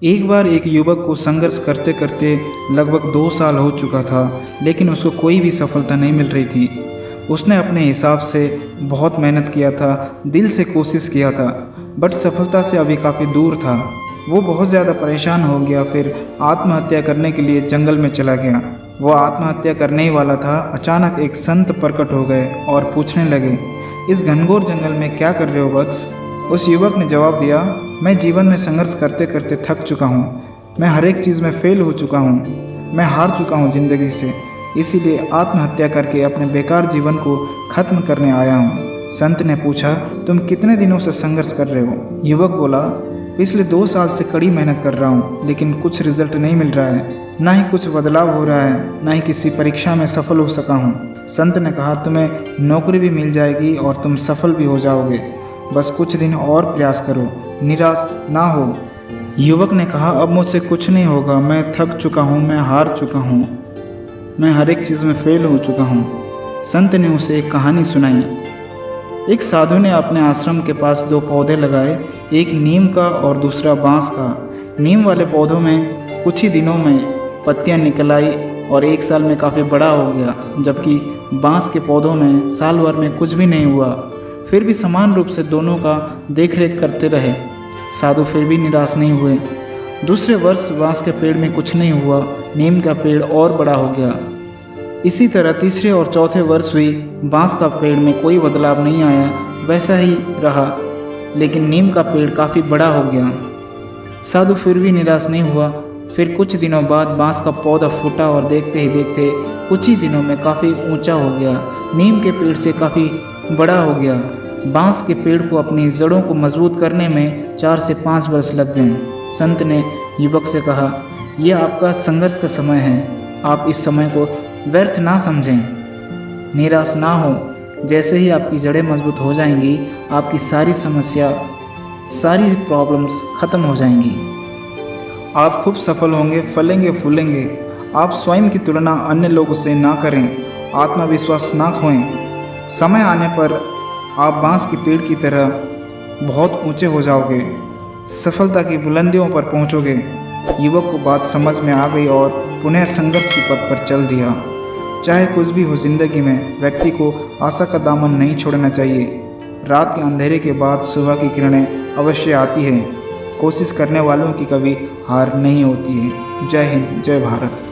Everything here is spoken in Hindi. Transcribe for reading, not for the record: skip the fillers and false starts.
एक बार एक युवक को संघर्ष करते करते लगभग 2 साल हो चुका था, लेकिन उसको कोई भी सफलता नहीं मिल रही थी। उसने अपने हिसाब से बहुत मेहनत किया था, दिल से कोशिश किया था, बट सफलता से अभी काफ़ी दूर था। वो बहुत ज़्यादा परेशान हो गया, फिर आत्महत्या करने के लिए जंगल में चला गया। वो आत्महत्या करने ही वाला था, अचानक एक संत प्रकट हो गए और पूछने लगे, इस घनघोर जंगल में क्या कर रहे हो वत्स? उस युवक ने जवाब दिया, मैं जीवन में संघर्ष करते करते थक चुका हूँ। मैं हर एक चीज़ में फेल हो चुका हूँ। मैं हार चुका हूँ ज़िंदगी से, इसीलिए आत्महत्या करके अपने बेकार जीवन को ख़त्म करने आया हूँ। संत ने पूछा, तुम कितने दिनों से संघर्ष कर रहे हो? युवक बोला, पिछले 2 साल से कड़ी मेहनत कर रहा हूँ, लेकिन कुछ रिजल्ट नहीं मिल रहा है, ना ही कुछ बदलाव हो रहा है, ना ही किसी परीक्षा में सफल हो सका हूँ। संत ने कहा, तुम्हें नौकरी भी मिल जाएगी और तुम सफल भी हो जाओगे, बस कुछ दिन और प्रयास करो, निराश ना हो। युवक ने कहा, अब मुझसे कुछ नहीं होगा, मैं थक चुका हूँ, मैं हार चुका हूँ, मैं हर एक चीज़ में फेल हो चुका हूँ। संत ने उसे एक कहानी सुनाई। एक साधु ने अपने आश्रम के पास 2 पौधे लगाए, एक नीम का और दूसरा बांस का। नीम वाले पौधों में कुछ ही दिनों में पत्तियां निकल आई और 1 साल में काफ़ी बड़ा हो गया, जबकि बांस के पौधों में साल भर में कुछ भी नहीं हुआ। फिर भी समान रूप से दोनों का देखरेख करते रहे। साधु फिर भी निराश नहीं हुए। दूसरे वर्ष बांस के पेड़ में कुछ नहीं हुआ, नीम का पेड़ और बड़ा हो गया। इसी तरह तीसरे और चौथे वर्ष भी बांस का पेड़ में कोई बदलाव नहीं आया, वैसा ही रहा, लेकिन नीम का पेड़ काफ़ी बड़ा हो गया। साधु फिर भी निराश नहीं हुआ। फिर कुछ दिनों बाद बांस का पौधा फूटा और देखते ही देखते कुछ ही दिनों में काफ़ी ऊंचा हो गया, नीम के पेड़ से काफ़ी बड़ा हो गया। बांस के पेड़ को अपनी जड़ों को मजबूत करने में 4 से 5 वर्ष लग गए। संत ने युवक से कहा, यह आपका संघर्ष का समय है, आप इस समय को व्यर्थ ना समझें, निराश ना हो। जैसे ही आपकी जड़ें मजबूत हो जाएंगी, आपकी सारी समस्या, सारी प्रॉब्लम्स ख़त्म हो जाएंगी। आप खूब सफल होंगे, फलेंगे फूलेंगे। आप स्वयं की तुलना अन्य लोगों से ना करें, आत्मविश्वास ना खोएं। समय आने पर आप बांस के पेड़ की तरह बहुत ऊंचे हो जाओगे, सफलता की बुलंदियों पर पहुंचोगे। युवक को बात समझ में आ गई और पुनः संघर्ष के पथ पर चल दिया। चाहे कुछ भी हो जिंदगी में, व्यक्ति को आशा का दामन नहीं छोड़ना चाहिए। रात के अंधेरे के बाद सुबह की किरणें अवश्य आती है। कोशिश करने वालों की कभी हार नहीं होती है। जय हिंद, जय भारत।